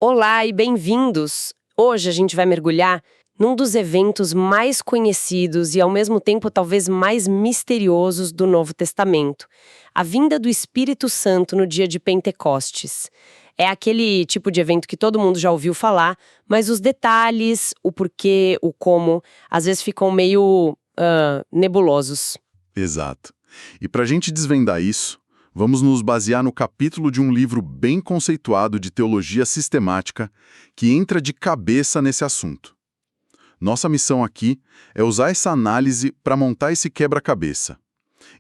Olá e bem-vindos! Hoje a gente vai mergulhar num dos eventos mais conhecidos e, ao mesmo tempo, talvez mais misteriosos do Novo Testamento: a vinda do Espírito Santo no dia de Pentecostes. É aquele tipo de evento que todo mundo já ouviu falar, mas os detalhes, o porquê, o como, às vezes ficam meio nebulosos. Exato. E para a gente desvendar isso, vamos nos basear no capítulo de um livro bem conceituado de teologia sistemática que entra de cabeça nesse assunto. Nossa missão aqui é usar essa análise para montar esse quebra-cabeça.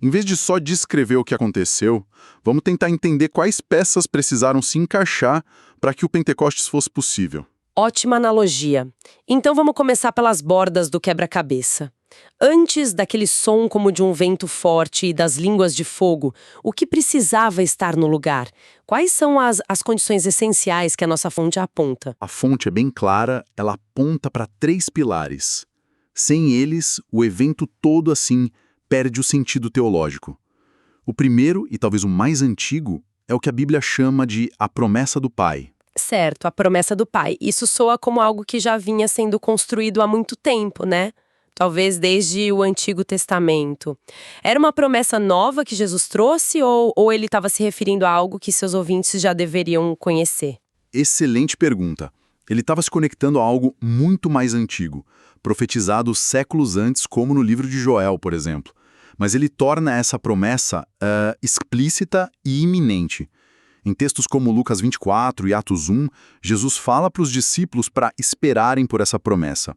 Em vez de só descrever o que aconteceu, vamos tentar entender quais peças precisaram se encaixar para que o Pentecostes fosse possível. Ótima analogia. Então vamos começar pelas bordas do quebra-cabeça. Antes daquele som como de um vento forte e das línguas de fogo, o que precisava estar no lugar? Quais são as condições essenciais que a nossa fonte aponta? A fonte é bem clara, ela aponta para 3 pilares. Sem eles, o evento todo assim perde o sentido teológico. O primeiro, e talvez o mais antigo, é o que a Bíblia chama de a promessa do Pai. Certo, a promessa do Pai. Isso soa como algo que já vinha sendo construído há muito tempo, né? Talvez desde o Antigo Testamento. Era uma promessa nova que Jesus trouxe ou ele estava se referindo a algo que seus ouvintes já deveriam conhecer? Excelente pergunta. Ele estava se conectando a algo muito mais antigo, profetizado séculos antes, como no livro de Joel, por exemplo. Mas ele torna essa promessa explícita e iminente. Em textos como Lucas 24 e Atos 1, Jesus fala para os discípulos para esperarem por essa promessa.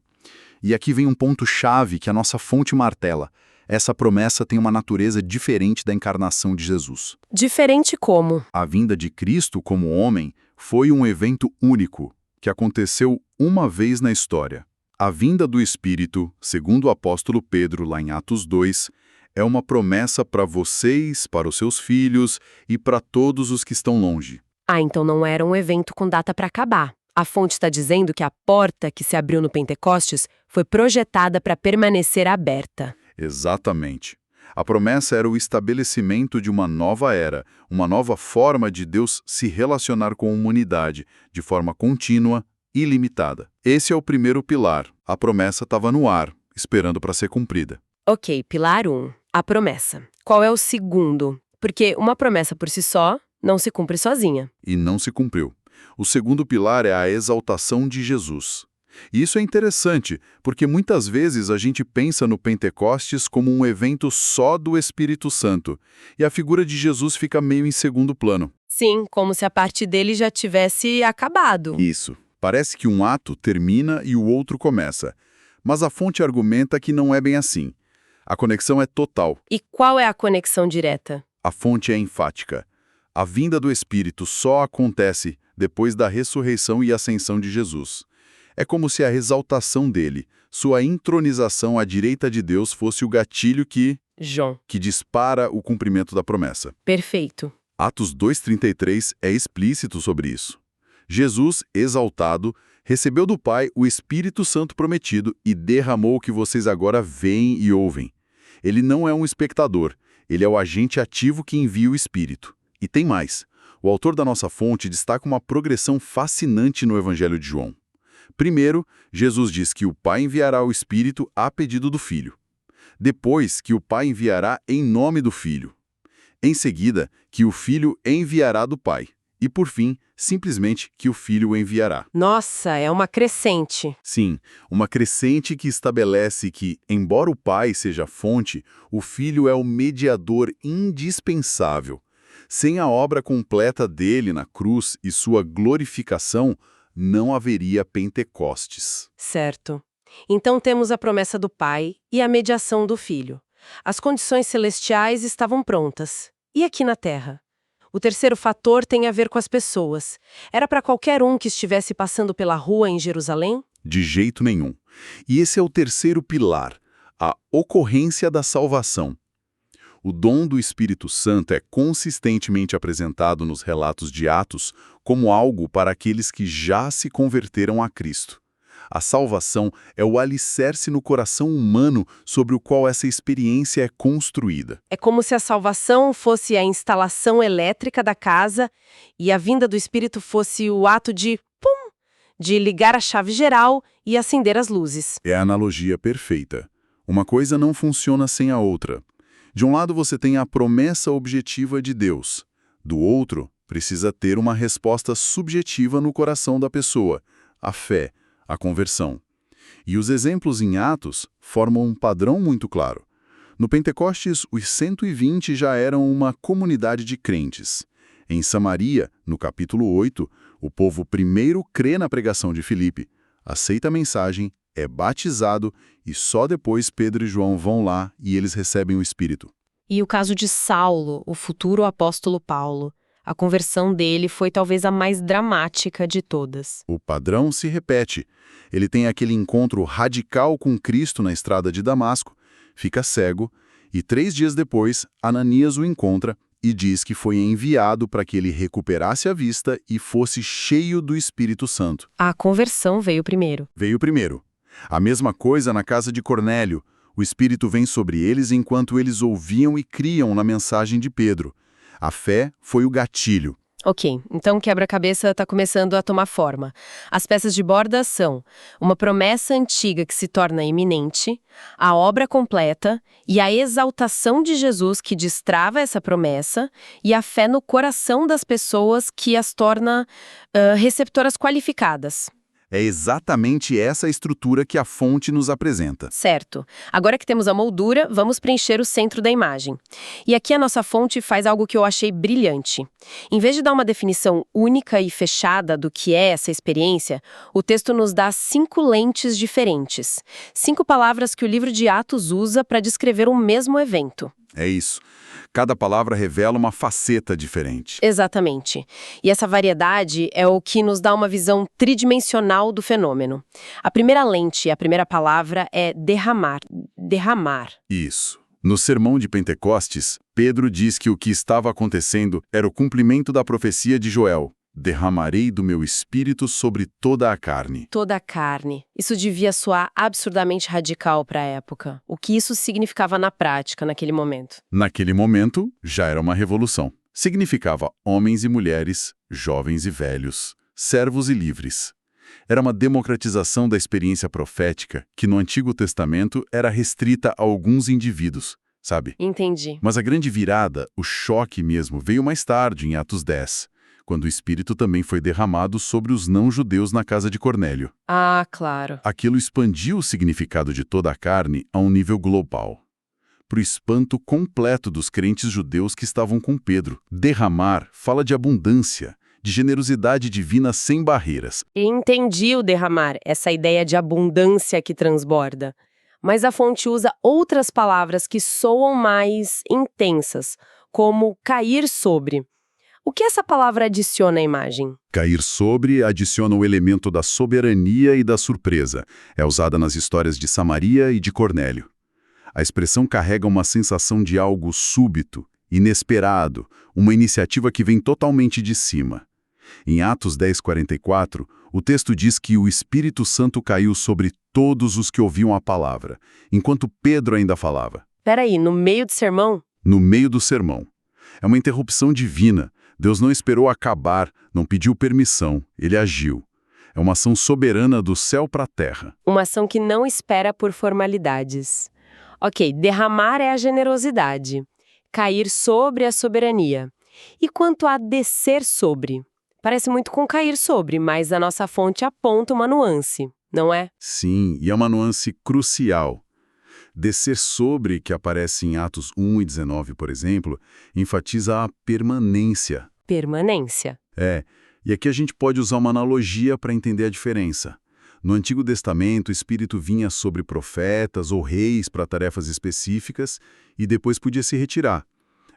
E aqui vem um ponto-chave que a nossa fonte martela. Essa promessa tem uma natureza diferente da encarnação de Jesus. Diferente como? A vinda de Cristo como homem foi um evento único, que aconteceu uma vez na história. A vinda do Espírito, segundo o apóstolo Pedro, lá em Atos 2, é uma promessa para vocês, para os seus filhos e para todos os que estão longe. Ah, então não era um evento com data para acabar. A fonte está dizendo que a porta que se abriu no Pentecostes foi projetada para permanecer aberta. Exatamente. A promessa era o estabelecimento de uma nova era, uma nova forma de Deus se relacionar com a humanidade, de forma contínua e ilimitada. Esse é o primeiro pilar. A promessa estava no ar, esperando para ser cumprida. Ok, pilar 1, a promessa. Qual é o segundo? Porque uma promessa por si só não se cumpre sozinha. E não se cumpriu. O segundo pilar é a exaltação de Jesus. E isso é interessante, porque muitas vezes a gente pensa no Pentecostes como um evento só do Espírito Santo, e a figura de Jesus fica meio em segundo plano. Sim, como se a parte dele já tivesse acabado. Isso. Parece que um ato termina e o outro começa. Mas a fonte argumenta que não é bem assim. A conexão é total. E qual é a conexão direta? A fonte é enfática. A vinda do Espírito só acontece depois da ressurreição e ascensão de Jesus. É como se a exaltação dele, sua entronização à direita de Deus, fosse o gatilho que dispara o cumprimento da promessa. Perfeito. Atos 2,33 é explícito sobre isso. Jesus, exaltado, recebeu do Pai o Espírito Santo prometido e derramou o que vocês agora veem e ouvem. Ele não é um espectador, ele é o agente ativo que envia o Espírito. E tem mais. O autor da nossa fonte destaca uma progressão fascinante no Evangelho de João. Primeiro, Jesus diz que o Pai enviará o Espírito a pedido do Filho. Depois, que o Pai enviará em nome do Filho. Em seguida, que o Filho enviará do Pai. E, por fim, simplesmente que o Filho enviará. Nossa, é uma crescente. Sim, uma crescente que estabelece que, embora o Pai seja a fonte, o Filho é o mediador indispensável. Sem a obra completa dele na cruz e sua glorificação, não haveria Pentecostes. Certo. Então temos a promessa do Pai e a mediação do Filho. As condições celestiais estavam prontas. E aqui na Terra? O terceiro fator tem a ver com as pessoas. Era para qualquer um que estivesse passando pela rua em Jerusalém? De jeito nenhum. E esse é o terceiro pilar, a ocorrência da salvação. O dom do Espírito Santo é consistentemente apresentado nos relatos de Atos como algo para aqueles que já se converteram a Cristo. A salvação é o alicerce no coração humano sobre o qual essa experiência é construída. É como se a salvação fosse a instalação elétrica da casa e a vinda do Espírito fosse o ato de, pum, de ligar a chave geral e acender as luzes. É a analogia perfeita. Uma coisa não funciona sem a outra. De um lado você tem a promessa objetiva de Deus. Do outro, precisa ter uma resposta subjetiva no coração da pessoa, a fé, a conversão. E os exemplos em Atos formam um padrão muito claro. No Pentecostes, os 120 já eram uma comunidade de crentes. Em Samaria, no capítulo 8, o povo primeiro crê na pregação de Filipe, aceita a mensagem, é batizado e só depois Pedro e João vão lá e eles recebem o Espírito. E o caso de Saulo, o futuro apóstolo Paulo. A conversão dele foi talvez a mais dramática de todas. O padrão se repete. Ele tem aquele encontro radical com Cristo na estrada de Damasco, fica cego e 3 dias depois, Ananias o encontra e diz que foi enviado para que ele recuperasse a vista e fosse cheio do Espírito Santo. A conversão veio primeiro. Veio primeiro. A mesma coisa na casa de Cornélio. O Espírito vem sobre eles enquanto eles ouviam e criam na mensagem de Pedro. A fé foi o gatilho. Ok, então o quebra-cabeça está começando a tomar forma. As peças de borda são uma promessa antiga que se torna iminente, a obra completa e a exaltação de Jesus que destrava essa promessa e a fé no coração das pessoas que as torna receptoras qualificadas. É exatamente essa estrutura que a fonte nos apresenta. Certo. Agora que temos a moldura, vamos preencher o centro da imagem. E aqui a nossa fonte faz algo que eu achei brilhante. Em vez de dar uma definição única e fechada do que é essa experiência, o texto nos dá 5 lentes diferentes. 5 palavras que o livro de Atos usa para descrever o mesmo evento. É isso. Cada palavra revela uma faceta diferente. Exatamente. E essa variedade é o que nos dá uma visão tridimensional do fenômeno. A primeira lente, a primeira palavra é derramar. Derramar. Isso. No sermão de Pentecostes, Pedro diz que o que estava acontecendo era o cumprimento da profecia de Joel. Derramarei do meu espírito sobre toda a carne. Toda a carne. Isso devia soar absurdamente radical para a época. O que isso significava na prática, naquele momento? Naquele momento, já era uma revolução. Significava homens e mulheres, jovens e velhos, servos e livres. Era uma democratização da experiência profética que no Antigo Testamento era restrita a alguns indivíduos, sabe? Entendi. Mas a grande virada, o choque mesmo, veio mais tarde, em Atos 10. Quando o Espírito também foi derramado sobre os não-judeus na casa de Cornélio. Ah, claro. Aquilo expandiu o significado de toda a carne a um nível global. Para o espanto completo dos crentes judeus que estavam com Pedro. Derramar fala de abundância, de generosidade divina sem barreiras. Entendi o derramar, essa ideia de abundância que transborda. Mas a fonte usa outras palavras que soam mais intensas, como cair sobre. O que essa palavra adiciona à imagem? Cair sobre adiciona o elemento da soberania e da surpresa. É usada nas histórias de Samaria e de Cornélio. A expressão carrega uma sensação de algo súbito, inesperado, uma iniciativa que vem totalmente de cima. Em Atos 10:44, o texto diz que o Espírito Santo caiu sobre todos os que ouviam a palavra, enquanto Pedro ainda falava. Peraí, no meio do sermão? No meio do sermão. É uma interrupção divina. Deus não esperou acabar, não pediu permissão, ele agiu. É uma ação soberana do céu para a terra. Uma ação que não espera por formalidades. Ok, derramar é a generosidade. Cair sobre a soberania. E quanto a descer sobre? Parece muito com cair sobre, mas a nossa fonte aponta uma nuance, não é? Sim, e é uma nuance crucial. Descer sobre, que aparece em Atos 1 e 19, por exemplo, enfatiza a permanência. Permanência. E aqui a gente pode usar uma analogia para entender a diferença. No Antigo Testamento, o Espírito vinha sobre profetas ou reis para tarefas específicas e depois podia se retirar.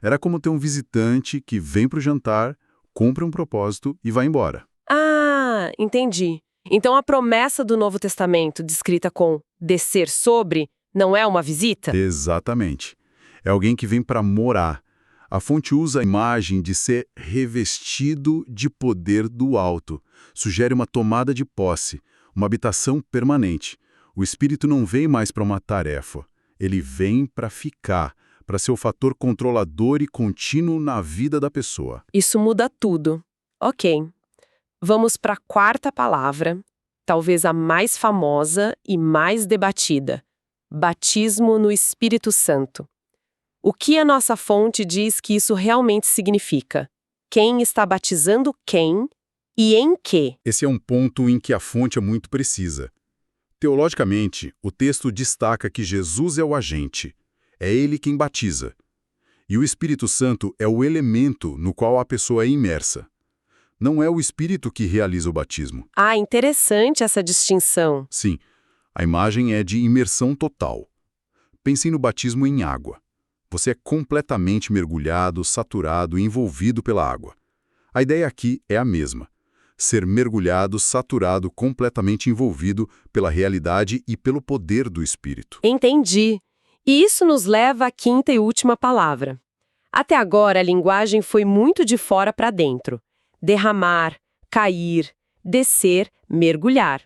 Era como ter um visitante que vem para o jantar, cumpre um propósito e vai embora. Ah, entendi. Então a promessa do Novo Testamento, descrita com descer sobre, não é uma visita? Exatamente. É alguém que vem para morar. A fonte usa a imagem de ser revestido de poder do alto. Sugere uma tomada de posse, uma habitação permanente. O Espírito não vem mais para uma tarefa. Ele vem para ficar, para ser o fator controlador e contínuo na vida da pessoa. Isso muda tudo. Ok. Vamos para a quarta palavra, talvez a mais famosa e mais debatida: batismo no Espírito Santo. O que a nossa fonte diz que isso realmente significa? Quem está batizando quem e em quê? Esse é um ponto em que a fonte é muito precisa. Teologicamente, o texto destaca que Jesus é o agente. É ele quem batiza. E o Espírito Santo é o elemento no qual a pessoa é imersa. Não é o Espírito que realiza o batismo. Ah, interessante essa distinção. Sim, a imagem é de imersão total. Pensem no batismo em água. Você é completamente mergulhado, saturado e envolvido pela água. A ideia aqui é a mesma. Ser mergulhado, saturado, completamente envolvido pela realidade e pelo poder do Espírito. Entendi. E isso nos leva à quinta e última palavra. Até agora, a linguagem foi muito de fora para dentro. Derramar, cair, descer, mergulhar.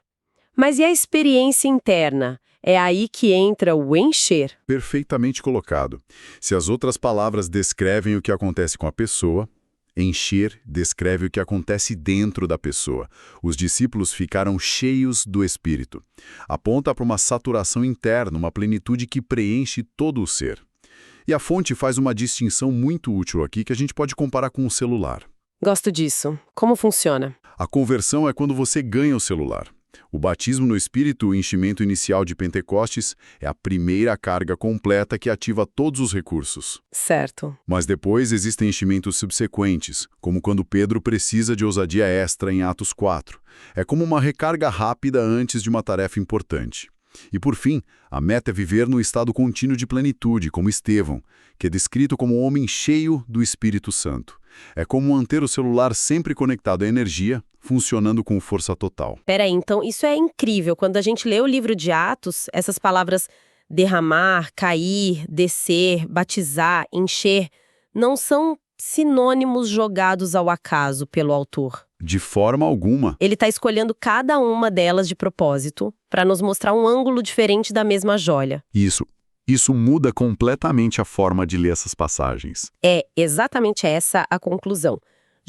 Mas e a experiência interna? É aí que entra o encher. Perfeitamente colocado. Se as outras palavras descrevem o que acontece com a pessoa, encher descreve o que acontece dentro da pessoa. Os discípulos ficaram cheios do Espírito. Aponta para uma saturação interna, uma plenitude que preenche todo o ser. E a fonte faz uma distinção muito útil aqui que a gente pode comparar com o celular. Gosto disso. Como funciona? A conversão é quando você ganha o celular. O batismo no Espírito, o enchimento inicial de Pentecostes, é a primeira carga completa que ativa todos os recursos. Certo. Mas depois existem enchimentos subsequentes, como quando Pedro precisa de ousadia extra em Atos 4. É como uma recarga rápida antes de uma tarefa importante. E por fim, a meta é viver no estado contínuo de plenitude, como Estevão, que é descrito como um homem cheio do Espírito Santo. É como manter o celular sempre conectado à energia, funcionando com força total. Peraí, então isso é incrível. Quando a gente lê o livro de Atos, essas palavras derramar, cair, descer, batizar, encher, não são sinônimos jogados ao acaso pelo autor. De forma alguma. Ele está escolhendo cada uma delas de propósito para nos mostrar um ângulo diferente da mesma joia. Isso muda completamente a forma de ler essas passagens. É exatamente essa a conclusão.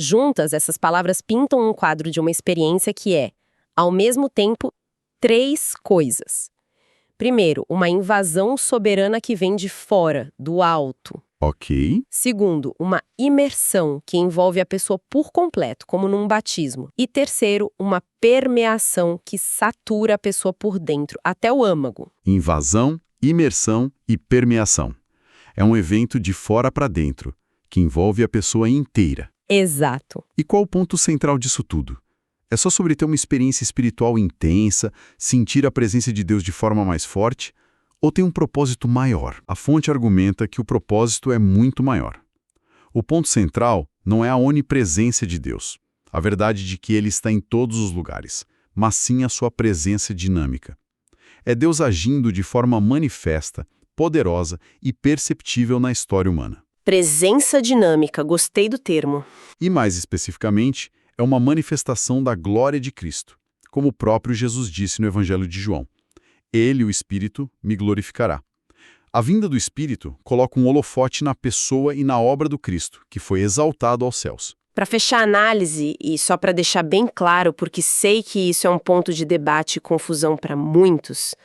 Juntas, essas palavras pintam um quadro de uma experiência que é, ao mesmo tempo, três coisas. Primeiro, uma invasão soberana que vem de fora, do alto. Ok. Segundo, uma imersão que envolve a pessoa por completo, como num batismo. E terceiro, uma permeação que satura a pessoa por dentro, até o âmago. Invasão, imersão e permeação. É um evento de fora para dentro, que envolve a pessoa inteira. Exato. E qual o ponto central disso tudo? É só sobre ter uma experiência espiritual intensa, sentir a presença de Deus de forma mais forte? Ou tem um propósito maior? A fonte argumenta que o propósito é muito maior. O ponto central não é a onipresença de Deus, a verdade de que Ele está em todos os lugares, mas sim a sua presença dinâmica. É Deus agindo de forma manifesta, poderosa e perceptível na história humana. Presença dinâmica, gostei do termo. E mais especificamente, é uma manifestação da glória de Cristo, como o próprio Jesus disse no Evangelho de João. Ele, o Espírito, me glorificará. A vinda do Espírito coloca um holofote na pessoa e na obra do Cristo, que foi exaltado aos céus. Para fechar a análise, e só para deixar bem claro, porque sei que isso é um ponto de debate e confusão para muitos,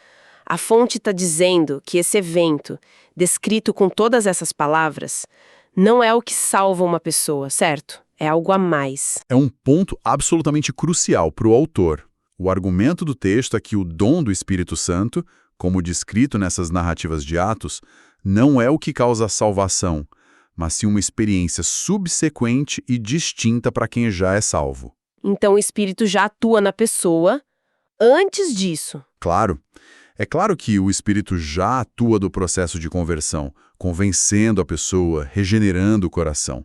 a fonte está dizendo que esse evento, descrito com todas essas palavras, não é o que salva uma pessoa, certo? É algo a mais. É um ponto absolutamente crucial para o autor. O argumento do texto é que o dom do Espírito Santo, como descrito nessas narrativas de Atos, não é o que causa a salvação, mas sim uma experiência subsequente e distinta para quem já é salvo. Então o Espírito já atua na pessoa antes disso. Claro. É claro que o Espírito já atua do processo de conversão, convencendo a pessoa, regenerando o coração.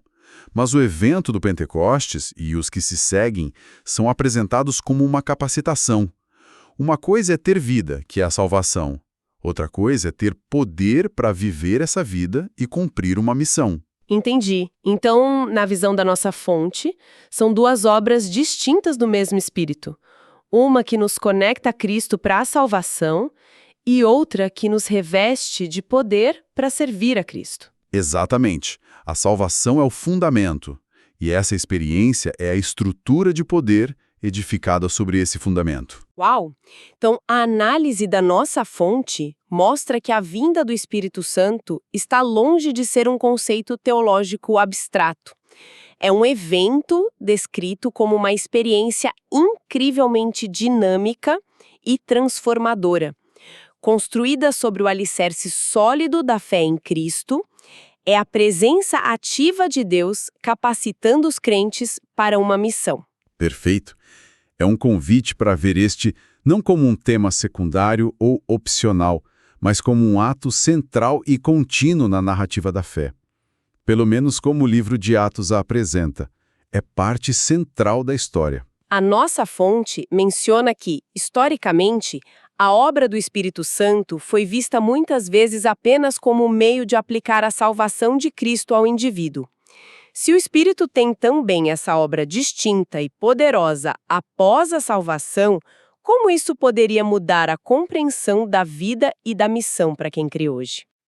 Mas o evento do Pentecostes e os que se seguem são apresentados como uma capacitação. Uma coisa é ter vida, que é a salvação. Outra coisa é ter poder para viver essa vida e cumprir uma missão. Entendi. Então, na visão da nossa fonte, são duas obras distintas do mesmo Espírito. Uma que nos conecta a Cristo para a salvação e outra que nos reveste de poder para servir a Cristo. Exatamente. A salvação é o fundamento, e essa experiência é a estrutura de poder edificada sobre esse fundamento. Uau! Então, a análise da nossa fonte mostra que a vinda do Espírito Santo está longe de ser um conceito teológico abstrato. É um evento descrito como uma experiência incrivelmente dinâmica e transformadora. Construída sobre o alicerce sólido da fé em Cristo, é a presença ativa de Deus capacitando os crentes para uma missão. Perfeito. É um convite para ver este não como um tema secundário ou opcional, mas como um ato central e contínuo na narrativa da fé. Pelo menos como o livro de Atos a apresenta. É parte central da história. A nossa fonte menciona que, historicamente, a obra do Espírito Santo foi vista muitas vezes apenas como um meio de aplicar a salvação de Cristo ao indivíduo. Se o Espírito tem também essa obra distinta e poderosa após a salvação, como isso poderia mudar a compreensão da vida e da missão para quem crê hoje?